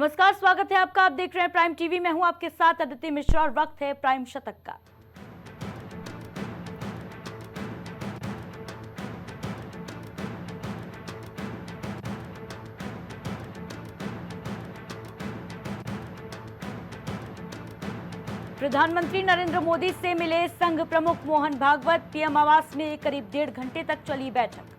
नमस्कार, स्वागत है आपका। आप देख रहे हैं प्राइम टीवी। मैं हूं आपके साथ अदिति मिश्रा और वक्त है प्राइम शतक का। प्रधानमंत्री नरेंद्र मोदी से मिले संघ प्रमुख मोहन भागवत। पीएम आवास में करीब 1.5 घंटे तक चली बैठक।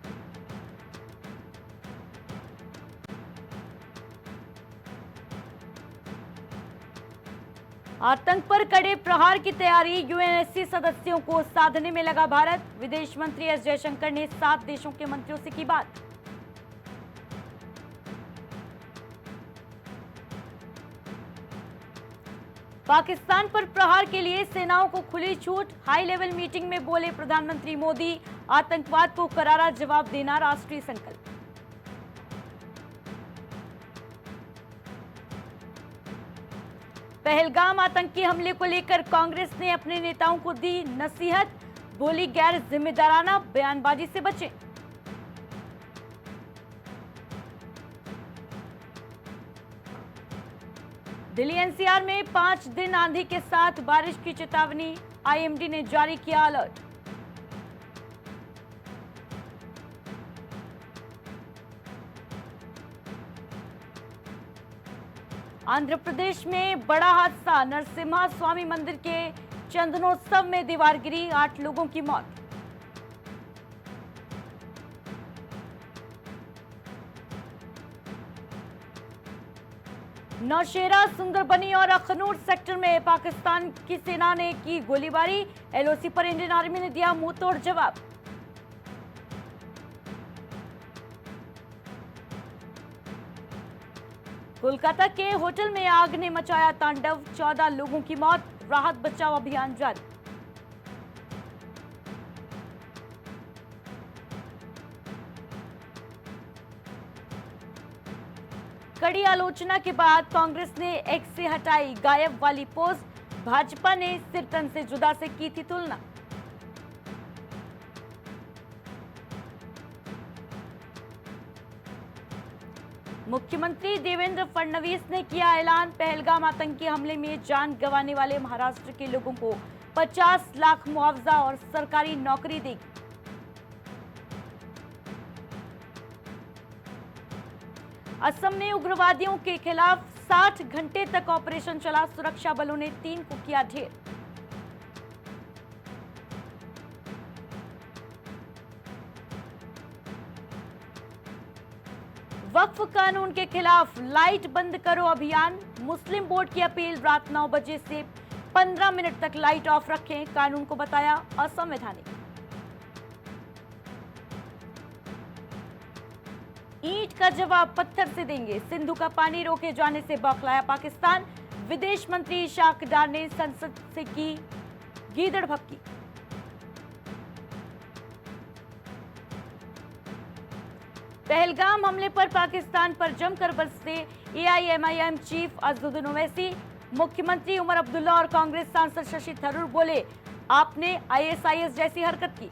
आतंक पर कड़े प्रहार की तैयारी, यूएनएससी सदस्यों को साधने में लगा भारत। विदेश मंत्री एस जयशंकर ने 7 देशों के मंत्रियों से की बात। पाकिस्तान पर प्रहार के लिए सेनाओं को खुली छूट। हाई लेवल मीटिंग में बोले प्रधानमंत्री मोदी, आतंकवाद को करारा जवाब देना राष्ट्रीय संकल्प। पहलगाम आतंकी हमले को लेकर कांग्रेस ने अपने नेताओं को दी नसीहत। बोली, गैर जिम्मेदाराना बयानबाजी से बचें। दिल्ली एनसीआर में 5 दिन आंधी के साथ बारिश की चेतावनी। आईएमडी ने जारी किया अलर्ट। आंध्र प्रदेश में बड़ा हादसा, नरसिम्हा स्वामी मंदिर के चंदनोत्सव में दीवार गिरी, 8 लोगों की मौत। नौशेरा, सुंदरबनी और अखनूर सेक्टर में पाकिस्तान की सेना ने की गोलीबारी। एलओसी पर इंडियन आर्मी ने दिया मुंहतोड़ जवाब। कोलकाता के होटल में आग ने मचाया तांडव, 14 लोगों की मौत। राहत बचाव अभियान जारी। कड़ी आलोचना के बाद कांग्रेस ने एक्स से हटाई गायब वाली पोस्ट। भाजपा ने सिर तन से जुदा से की थी तुलना। मुख्यमंत्री देवेंद्र फडणवीस ने किया ऐलान, पहलगाम आतंकी हमले में जान गंवाने वाले महाराष्ट्र के लोगों को 50 लाख मुआवजा और सरकारी नौकरी देगी। असम में उग्रवादियों के खिलाफ 60 घंटे तक ऑपरेशन चला, सुरक्षा बलों ने 3 को किया ढेर। वक्फ कानून के खिलाफ लाइट बंद करो अभियान। मुस्लिम बोर्ड की अपील, रात 9 बजे से 15 मिनट तक लाइट ऑफ रखें, कानून को बताया असंवैधानिक। ईंट का जवाब पत्थर से देंगे, सिंधु का पानी रोके जाने से बौखलाया पाकिस्तान। विदेश मंत्री इशाक डार ने संसद से की गीदड़ भक्की। पहलगाम हमले पर पाकिस्तान पर जमकर बरसे एआईएमआईएम चीफ असदुद्दीन ओवैसी। मुख्यमंत्री उमर अब्दुल्ला और कांग्रेस सांसद शशि थरूर बोले, आपने आईएसआईएस जैसी हरकत की।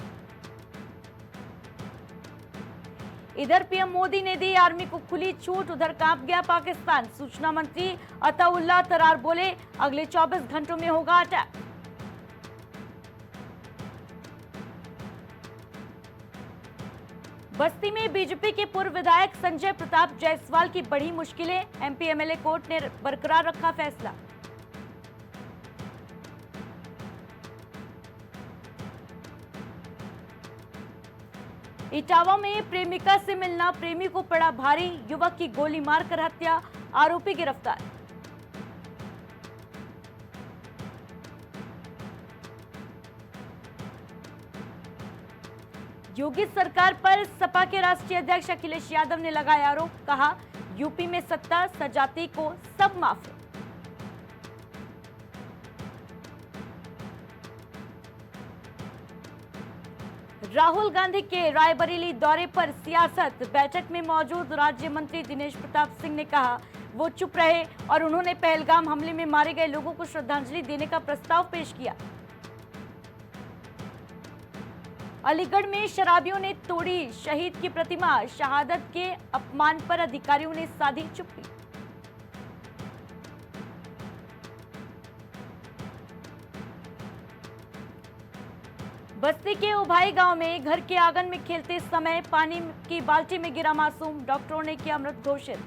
इधर पीएम मोदी ने दी आर्मी को खुली छूट, उधर कांप गया पाकिस्तान। सूचना मंत्री अताउल्लाह तरार बोले, अगले 24 घंटों में होगा अटैक। बस्ती में बीजेपी के पूर्व विधायक संजय प्रताप जायसवाल की बड़ी मुश्किलें, एमपी एमएलए कोर्ट ने बरकरार रखा फैसला। इटावा में प्रेमिका से मिलना प्रेमी को पड़ा भारी, युवक की गोली मारकर हत्या, आरोपी गिरफ्तार। योगी सरकार पर सपा के राष्ट्रीय अध्यक्ष अखिलेश यादव ने लगाया आरोप, कहा यूपी में सत्ता सजाती को सब माफ है। राहुल गांधी के रायबरेली दौरे पर सियासत, बैठक में मौजूद राज्य मंत्री दिनेश प्रताप सिंह ने कहा वो चुप रहे और उन्होंने पहलगाम हमले में मारे गए लोगों को श्रद्धांजलि देने का प्रस्ताव पेश किया। अलीगढ़ में शराबियों ने तोड़ी शहीद की प्रतिमा, शहादत के अपमान पर अधिकारियों ने साधी चुप्पी। बस्ती के उभाई गांव में घर के आंगन में खेलते समय पानी की बाल्टी में गिरा मासूम, डॉक्टरों ने किया मृत घोषित।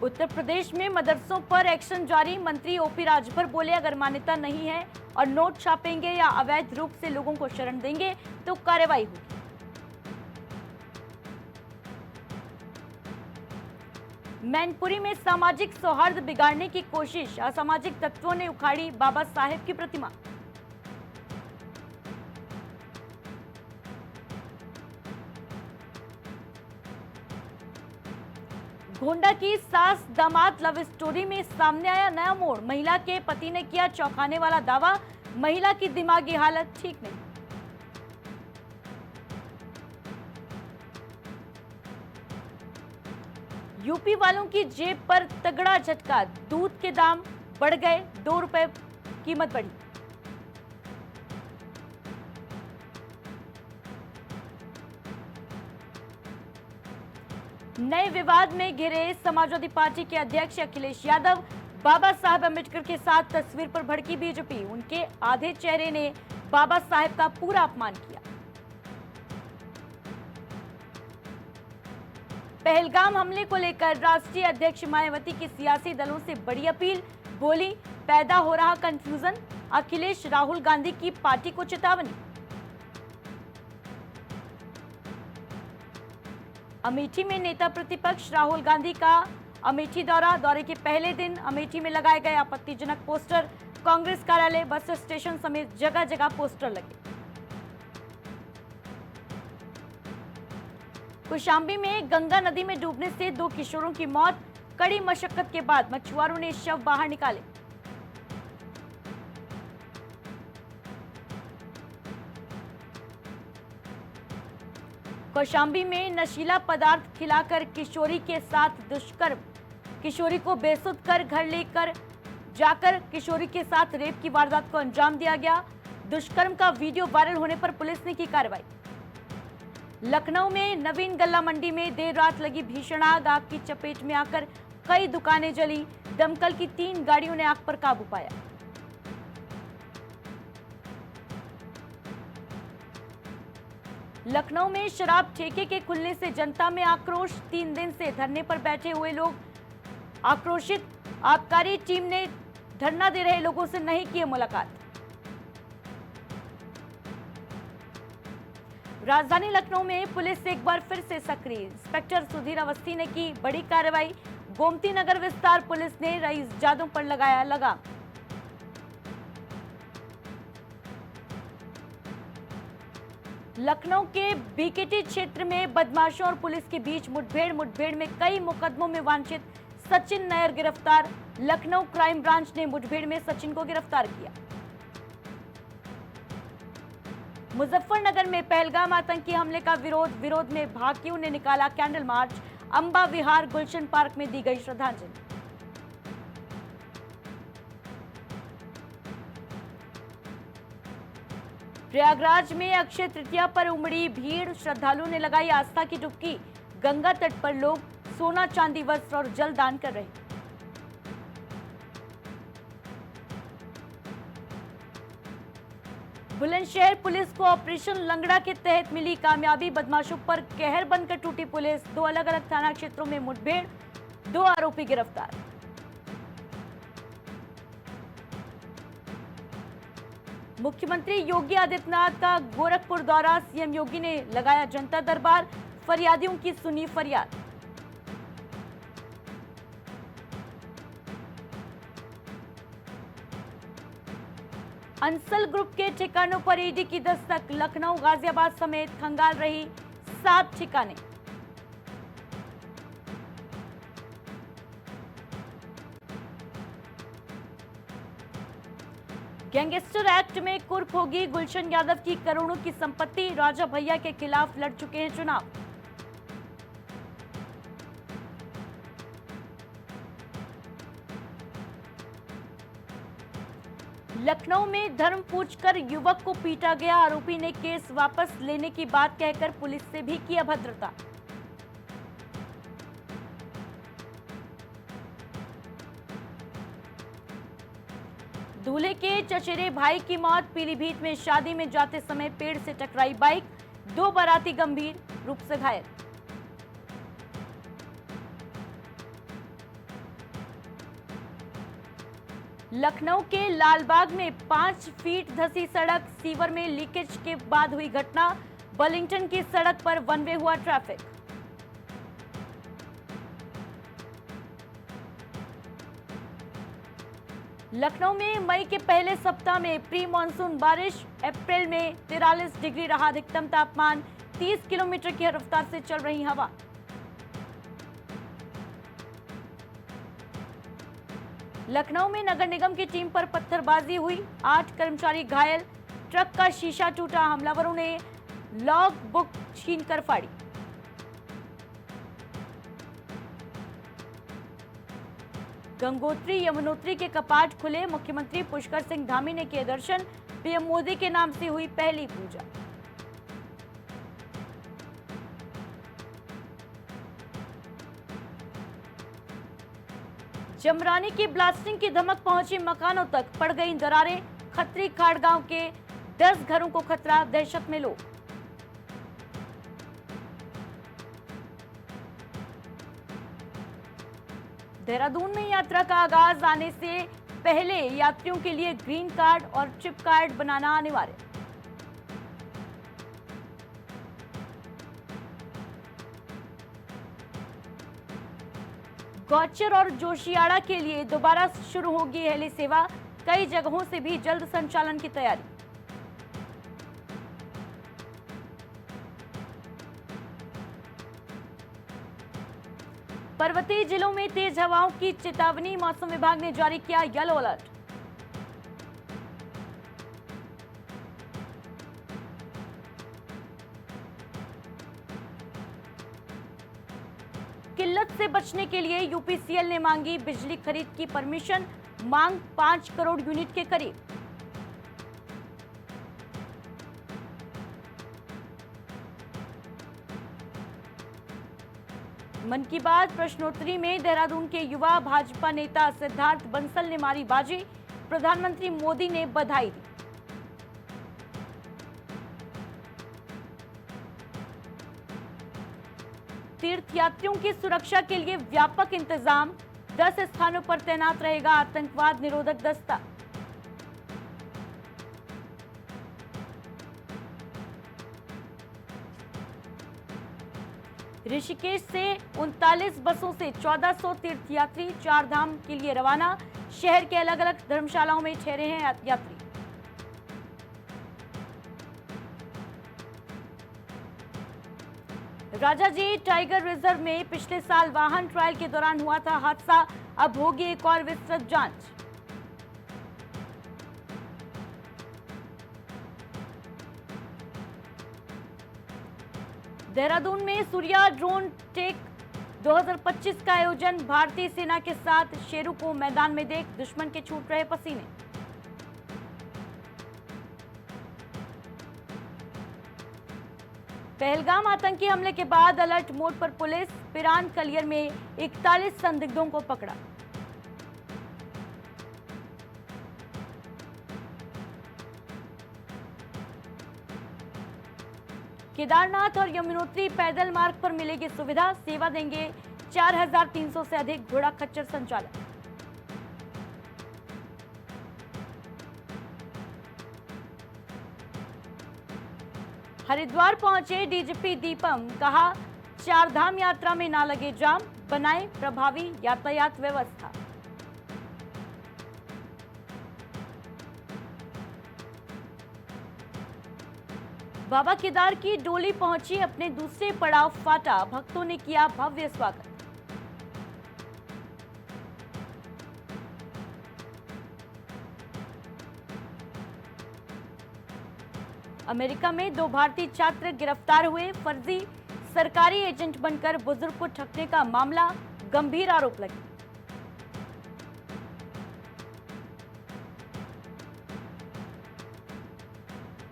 उत्तर प्रदेश में मदरसों पर एक्शन जारी, मंत्री ओपी राजभर बोले अगर मान्यता नहीं है और नोट छापेंगे या अवैध रूप से लोगों को शरण देंगे तो कार्रवाई होगी। मैनपुरी में सामाजिक सौहार्द बिगाड़ने की कोशिश, असामाजिक तत्वों ने उखाड़ी बाबा साहेब की प्रतिमा। गोंडा की सास दामाद लव स्टोरी में सामने आया नया मोड़, महिला के पति ने किया चौंकाने वाला दावा, महिला की दिमागी हालत ठीक नहीं। यूपी वालों की जेब पर तगड़ा झटका, दूध के दाम बढ़ गए, 2 रुपए कीमत बढ़ी। नए विवाद में घिरे समाजवादी पार्टी के अध्यक्ष अखिलेश यादव, बाबा साहेब अम्बेडकर के साथ तस्वीर पर भड़की बीजेपी, उनके आधे चेहरे ने बाबा साहेब का पूरा अपमान किया। पहलगाम हमले को लेकर राष्ट्रीय अध्यक्ष मायावती की सियासी दलों से बड़ी अपील, बोली पैदा हो रहा कंफ्यूजन, अखिलेश राहुल गांधी की पार्टी को चेतावनी। अमेठी में नेता प्रतिपक्ष राहुल गांधी का अमेठी दौरे के पहले दिन अमेठी में लगाए गए आपत्तिजनक पोस्टर, कांग्रेस कार्यालय, बस स्टेशन समेत जगह जगह पोस्टर लगे। कौशाम्बी में गंगा नदी में डूबने से 2 किशोरों की मौत, कड़ी मशक्कत के बाद मछुआरों ने शव बाहर निकाले। कौशाम्बी में नशीला पदार्थ खिलाकर किशोरी के साथ दुष्कर्म, किशोरी को बेसुध कर घर लेकर जाकर किशोरी के साथ रेप की वारदात को अंजाम दिया गया। दुष्कर्म का वीडियो वायरल होने पर पुलिस ने की कार्रवाई। लखनऊ में नवीन गल्ला मंडी में देर रात लगी भीषण आग, आग की चपेट में आकर कई दुकानें जली, दमकल की 3 गाड़ियों ने आग पर काबू पाया। लखनऊ में शराब ठेके के खुलने से जनता में आक्रोश, 3 दिन से धरने पर बैठे हुए लोग आक्रोशित, आबकारी टीम ने धरना दे रहे लोगों से नहीं की मुलाकात। राजधानी लखनऊ में पुलिस एक बार फिर से सक्रिय, इंस्पेक्टर सुधीर अवस्थी ने की बड़ी कार्रवाई, गोमती नगर विस्तार पुलिस ने रईस जादों पर लगाया लगाम। लखनऊ के बीकेटी क्षेत्र में बदमाशों और पुलिस के बीच मुठभेड़ में कई मुकदमों में वांछित सचिन नायर गिरफ्तार, लखनऊ क्राइम ब्रांच ने मुठभेड़ में सचिन को गिरफ्तार किया। मुजफ्फरनगर में पहलगाम आतंकी हमले का विरोध में भाकियों ने निकाला कैंडल मार्च, अंबा विहार गुलशन पार्क में दी गई श्रद्धांजलि। प्रयागराज में अक्षय तृतीया पर उमड़ी भीड़, श्रद्धालुओं ने लगाई आस्था की डुबकी, गंगा तट पर लोग सोना चांदी वस्त्र और जल दान कर रहे। बुलंदशहर पुलिस को ऑपरेशन लंगड़ा के तहत मिली कामयाबी, बदमाशों पर कहर बनकर टूटी पुलिस, 2 अलग-अलग थाना क्षेत्रों में मुठभेड़, 2 आरोपी गिरफ्तार। मुख्यमंत्री योगी आदित्यनाथ का गोरखपुर दौरा, सीएम योगी ने लगाया जनता दरबार, फरियादियों की सुनी फरियाद। अंसल ग्रुप के ठिकानों पर ईडी की दस्तक, लखनऊ गाजियाबाद समेत खंगाल रही 7 ठिकाने। गैंगस्टर एक्ट में कुर्क होगी, गुलशन यादव की करोड़ों की संपत्ति, राजा भैया के खिलाफ लड़ चुके हैं चुनाव। लखनऊ में धर्म पूछकर युवक को पीटा गया, आरोपी ने केस वापस लेने की बात कहकर पुलिस से भी की अभद्रता। दूल्हे के चचेरे भाई की मौत। पीलीभीत में शादी में जाते समय पेड़ से टकराई बाइक, 2 बाराती गंभीर रूप से घायल। लखनऊ के लालबाग में 5 फीट धंसी सड़क, सीवर में लीकेज के बाद हुई घटना। बलिंगटन की सड़क पर वन वे हुआ ट्रैफिक। लखनऊ में मई के पहले सप्ताह में प्री मानसून बारिश। अप्रैल में 43 डिग्री रहा अधिकतम तापमान। 30 किलोमीटर की रफ्तार से चल रही हवा। लखनऊ में नगर निगम की टीम पर पत्थरबाजी हुई, 8 कर्मचारी घायल। ट्रक का शीशा टूटा, हमलावरों ने लॉग बुक छीनकर फाड़ी। गंगोत्री यमुनोत्री के कपाट खुले, मुख्यमंत्री पुष्कर सिंह धामी ने किए दर्शन। पीएम मोदी के नाम से हुई पहली पूजा। जमरानी की ब्लास्टिंग की धमक पहुंची मकानों तक, पड़ गई दरारें। खत्री खाड़ गांव के 10 घरों को खतरा, दहशत में लोग। देहरादून में यात्रा का आगाज, आने से पहले यात्रियों के लिए ग्रीन कार्ड और चिप कार्ड बनाना अनिवार्य। गौचर और जोशियाड़ा के लिए दोबारा शुरू होगी हेली सेवा, कई जगहों से भी जल्द संचालन की तैयारी। पर्वतीय जिलों में तेज हवाओं की चेतावनी, मौसम विभाग ने जारी किया येलो अलर्ट। किल्लत से बचने के लिए यूपीसीएल ने मांगी बिजली खरीद की परमिशन, मांग 5 करोड़ यूनिट के करीब। मन की बात प्रश्नोत्तरी में देहरादून के युवा भाजपा नेता सिद्धार्थ बंसल ने मारी बाजी, प्रधानमंत्री मोदी ने बधाई दी। तीर्थयात्रियों की सुरक्षा के लिए व्यापक इंतजाम, 10 स्थानों पर तैनात रहेगा आतंकवाद निरोधक दस्ता। ऋषिकेश से 39 बसों से 1400 तीर्थयात्री 4 धाम के लिए रवाना, शहर के अलग अलग धर्मशालाओं में ठहरे हैं यात्री। राजाजी टाइगर रिजर्व में पिछले साल वाहन ट्रायल के दौरान हुआ था हादसा, अब होगी एक और विस्तृत जांच। देहरादून में सूर्या ड्रोन टेक 2025 का आयोजन, भारतीय सेना के साथ शेरू को मैदान में देख दुश्मन के छूट रहे पसीने। पहलगाम आतंकी हमले के बाद अलर्ट मोड पर पुलिस, पिरान कलियर में 41 संदिग्धों को पकड़ा। केदारनाथ और यमुनोत्री पैदल मार्ग पर मिलेगी सुविधा, सेवा देंगे 4300 से अधिक घोड़ा खच्चर संचालक। हरिद्वार पहुंचे डीजीपी दीपम, कहा 4 धाम यात्रा में ना लगे जाम, बनाए प्रभावी यातायात व्यवस्था। बाबा केदार की डोली पहुंची, अपने दूसरे पड़ाव फाटा, भक्तों ने किया भव्य स्वागत। अमेरिका में 2 भारतीय छात्र गिरफ्तार हुए, फर्जी सरकारी एजेंट बनकर बुजुर्ग को ठगने का मामला, गंभीर आरोप लगे।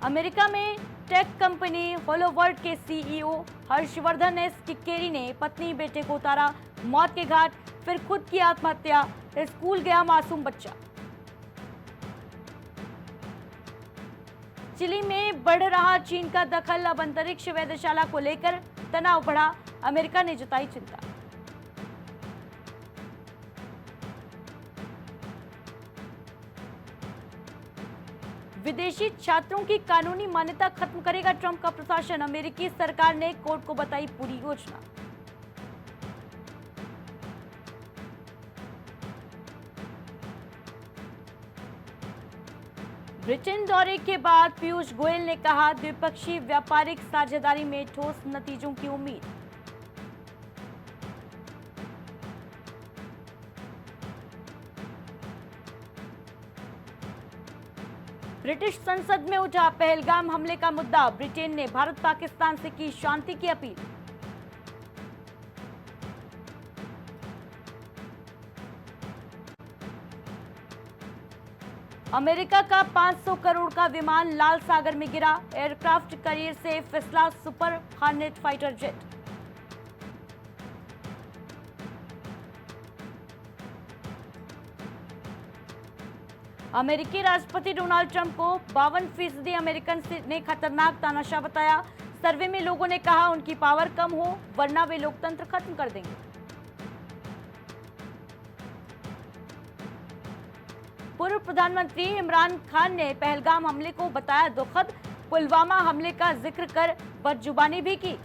अमेरिका में टेक कंपनी होलोवर्ल्ड के सीईओ हर्षवर्धन एस टिक्केरी ने पत्नी बेटे को उतारा मौत के घाट, फिर खुद की आत्महत्या, स्कूल गया मासूम बच्चा। चिली में बढ़ रहा चीन का दखल, अब अंतरिक्ष वेधशाला को लेकर तनाव बढ़ा, अमेरिका ने जताई चिंता। विदेशी छात्रों की कानूनी मान्यता खत्म करेगा ट्रंप का प्रशासन, अमेरिकी सरकार ने कोर्ट को बताई पूरी योजना। ब्रिटेन दौरे के बाद पीयूष गोयल ने कहा, द्विपक्षीय व्यापारिक साझेदारी में ठोस नतीजों की उम्मीद। ब्रिटिश संसद में उठा पहलगाम हमले का मुद्दा, ब्रिटेन ने भारत पाकिस्तान से की शांति की अपील। अमेरिका का 500 करोड़ का विमान लाल सागर में गिरा, एयरक्राफ्ट कैरियर से फिसला सुपर हार्नेट फाइटर जेट। अमेरिकी राष्ट्रपति डोनाल्ड ट्रंप को 52% अमेरिकन ने खतरनाक तानाशाह बताया, सर्वे में लोगों ने कहा उनकी पावर कम हो वरना वे लोकतंत्र खत्म कर देंगे। पूर्व प्रधानमंत्री इमरान खान ने पहलगाम हमले को बताया दुखद, पुलवामा हमले का जिक्र कर बदजुबानी भी की।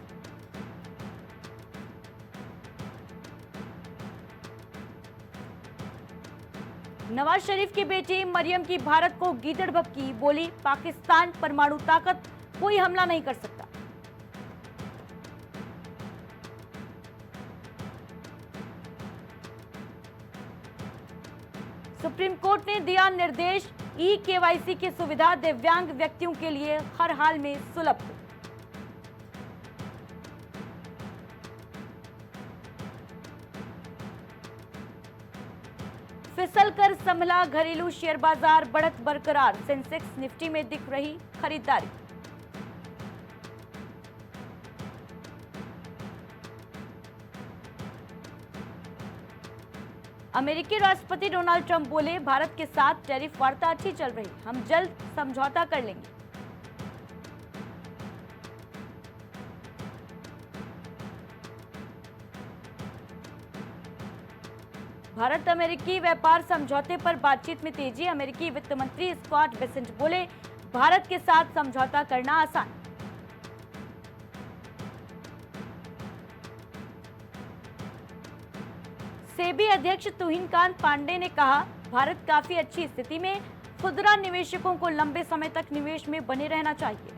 नवाज शरीफ की बेटी मरियम की भारत को गीदड़ भभकी, बोली पाकिस्तान परमाणु ताकत कोई हमला नहीं कर सकता। सुप्रीम कोर्ट ने दिया निर्देश, ई-केवाईसी की सुविधा दिव्यांग व्यक्तियों के लिए हर हाल में सुलभ हो। फिसल कर संभला घरेलू शेयर बाजार, बढ़त बरकरार, सेंसेक्स निफ्टी में दिख रही खरीदारी। अमेरिकी राष्ट्रपति डोनाल्ड ट्रंप बोले, भारत के साथ टैरिफ वार्ता अच्छी चल रही, हम जल्द समझौता कर लेंगे। भारत अमेरिकी व्यापार समझौते पर बातचीत में तेजी, अमेरिकी वित्त मंत्री स्कॉट बेसेंट बोले, भारत के साथ समझौता करना आसान। सेबी अध्यक्ष तुहिनकांत पांडे ने कहा, भारत काफी अच्छी स्थिति में, खुदरा निवेशकों को लंबे समय तक निवेश में बने रहना चाहिए।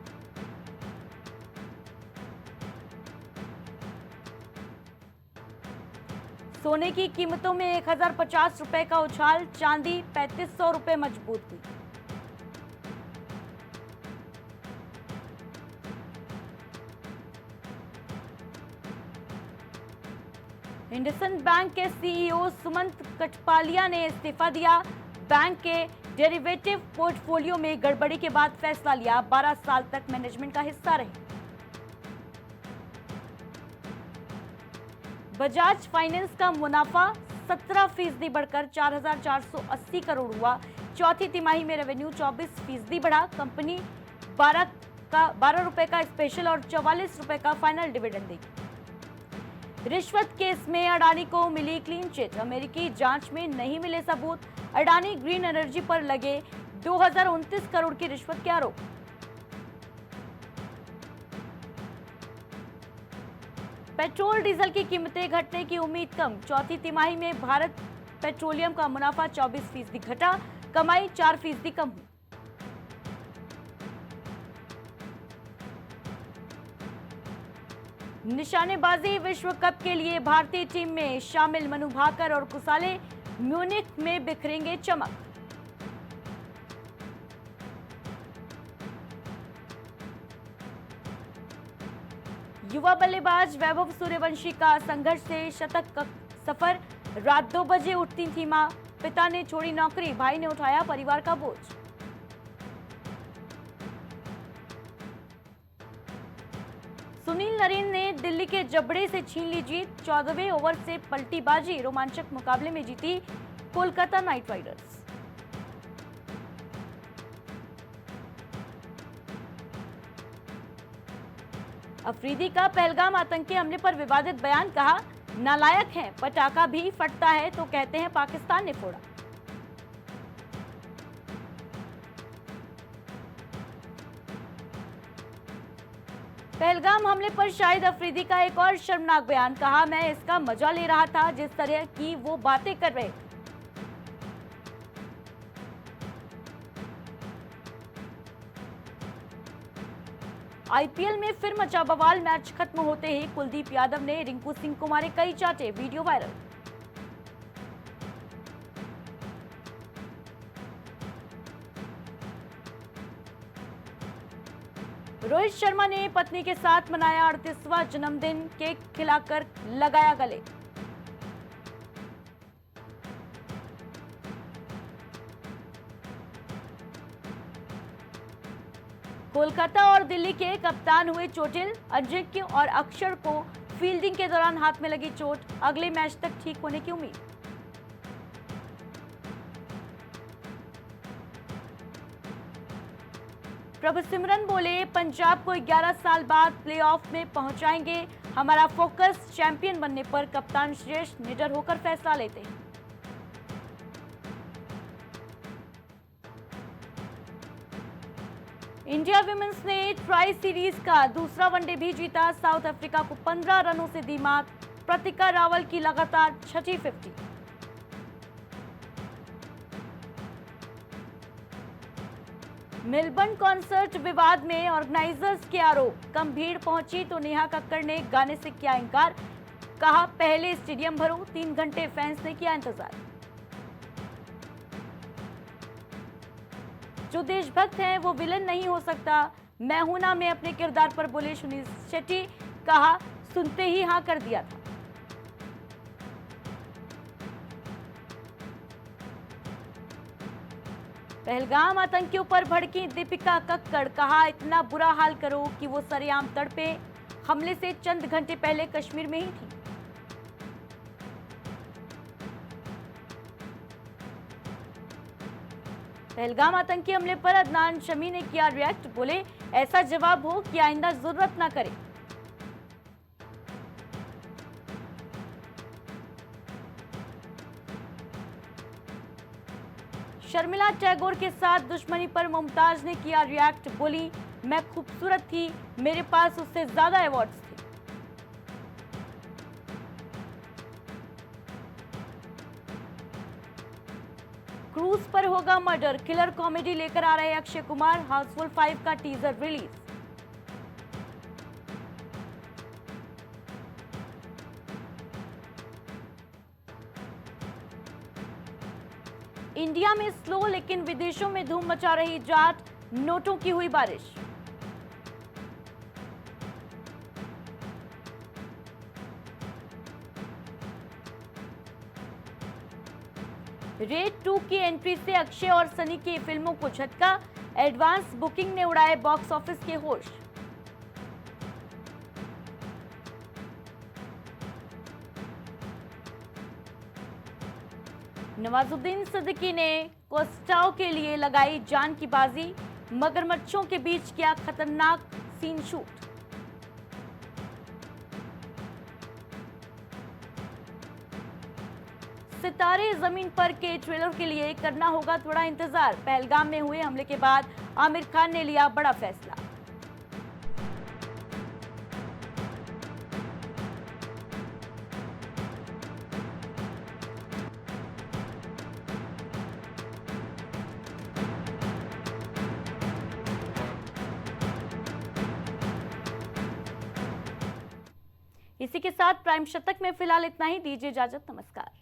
सोने की कीमतों में 1050 रुपए का उछाल, चांदी 3500 रुपए मजबूत हुई। हिंडसन बैंक के सीईओ सुमंत कठपालिया ने इस्तीफा दिया, बैंक के डेरिवेटिव पोर्टफोलियो में गड़बड़ी के बाद फैसला लिया, 12 साल तक मैनेजमेंट का हिस्सा रहे। बजाज फाइनेंस का मुनाफा 17% बढ़कर 4,480 करोड़ हुआ, चौथी तिमाही में रेवेन्यू 24% बढ़ा, कंपनी 12 रुपए का स्पेशल और 44 रुपए का फाइनल डिविडेंड देगी। रिश्वत केस में अडानी को मिली क्लीन चिट, अमेरिकी जांच में नहीं मिले सबूत, अडानी ग्रीन एनर्जी पर लगे 2029 करोड़ की रिश्वत के आरोप। पेट्रोल डीजल की कीमतें घटने की उम्मीद कम, चौथी तिमाही में भारत पेट्रोलियम का मुनाफा 24% घटा, कमाई 4% कम हुई। निशानेबाजी विश्व कप के लिए भारतीय टीम में शामिल मनु भाकर और कुसाले म्यूनिख में बिखरेंगे चमक। युवा बल्लेबाज वैभव सूर्यवंशी का संघर्ष से शतक का सफर, रात 2 बजे उठती थी मां, पिता ने छोड़ी नौकरी, भाई ने उठाया परिवार का बोझ। सुनील नरेन ने दिल्ली के जबड़े से छीन ली जीत, 14वें ओवर से पलटी बाजी, रोमांचक मुकाबले में जीती कोलकाता नाइट राइडर्स। अफरीदी का पहलगाम आतंकी हमले पर विवादित बयान, कहा नालायक हैं, पटाखा भी फटता है तो कहते हैं पाकिस्तान ने फोड़ा। पहलगाम हमले पर शाहिद अफरीदी का एक और शर्मनाक बयान, कहा मैं इसका मजा ले रहा था जिस तरह की वो बातें कर रहे थे। आईपीएल में फिर मचा बवाल, मैच खत्म होते ही कुलदीप यादव ने रिंकू सिंह को मारे कई चांटे, वीडियो वायरल। रोहित शर्मा ने पत्नी के साथ मनाया 38वां जन्मदिन, केक खिलाकर लगाया गले। कोलकाता और दिल्ली के कप्तान हुए चोटिल, अजिंक्य और अक्षर को फील्डिंग के दौरान हाथ में लगी चोट, अगले मैच तक ठीक होने की उम्मीद। प्रभु सिमरन बोले पंजाब को 11 साल बाद प्लेऑफ में पहुंचाएंगे, हमारा फोकस चैंपियन बनने पर, कप्तान श्रेष्ठ निडर होकर फैसला लेते हैं। इंडिया विमेंस ने ट्राई सीरीज का दूसरा वनडे भी जीता, साउथ अफ्रीका को 15 रनों से दी मात, प्रतिका रावल की लगातार छठी 50। मेलबर्न कॉन्सर्ट विवाद में ऑर्गेनाइजर्स के आरोप, कम भीड़ पहुंची तो नेहा कक्कड़ ने गाने से किया इनकार, कहा पहले स्टेडियम भरो, 3 घंटे फैंस ने किया इंतजार। जो देशभक्त हैं वो विलन नहीं हो सकता, मैं हूं ना में अपने किरदार पर बोले सुनील शेट्टी, कहा सुनते ही हां कर दिया था। पहलगाम आतंकियों पर भड़की दीपिका कक्कड़, कहा इतना बुरा हाल करो कि वो सरेआम तड़पे, हमले से चंद घंटे पहले कश्मीर में ही थी। पहलगाम आतंकी हमले पर अदनान शमी ने किया रिएक्ट, बोले ऐसा जवाब हो कि आइंदा जरूरत ना करे। शर्मिला टैगोर के साथ दुश्मनी पर मुमताज ने किया रिएक्ट, बोली मैं खूबसूरत थी, मेरे पास उससे ज्यादा अवार्ड्स थे। क्रूज पर होगा मर्डर, किलर कॉमेडी लेकर आ रहे अक्षय कुमार, हाउसफुल 5 का टीजर रिलीज। इंडिया में स्लो लेकिन विदेशों में धूम मचा रही जाट, नोटों की हुई बारिश। रेड 2 की एंट्री से अक्षय और सनी की फिल्मों को झटका, एडवांस बुकिंग ने उड़ाए बॉक्स ऑफिस के होश। नवाजुद्दीन सिद्दीकी ने कोस्टाओ के लिए लगाई जान की बाजी, मगरमच्छों के बीच किया खतरनाक सीन शूट। सितारे जमीन पर के ट्रेलर के लिए करना होगा थोड़ा इंतजार, पहलगाम में हुए हमले के बाद आमिर खान ने लिया बड़ा फैसला। इसी के साथ प्राइम शतक में फिलहाल इतना ही, दीजिए इजाजत, नमस्कार।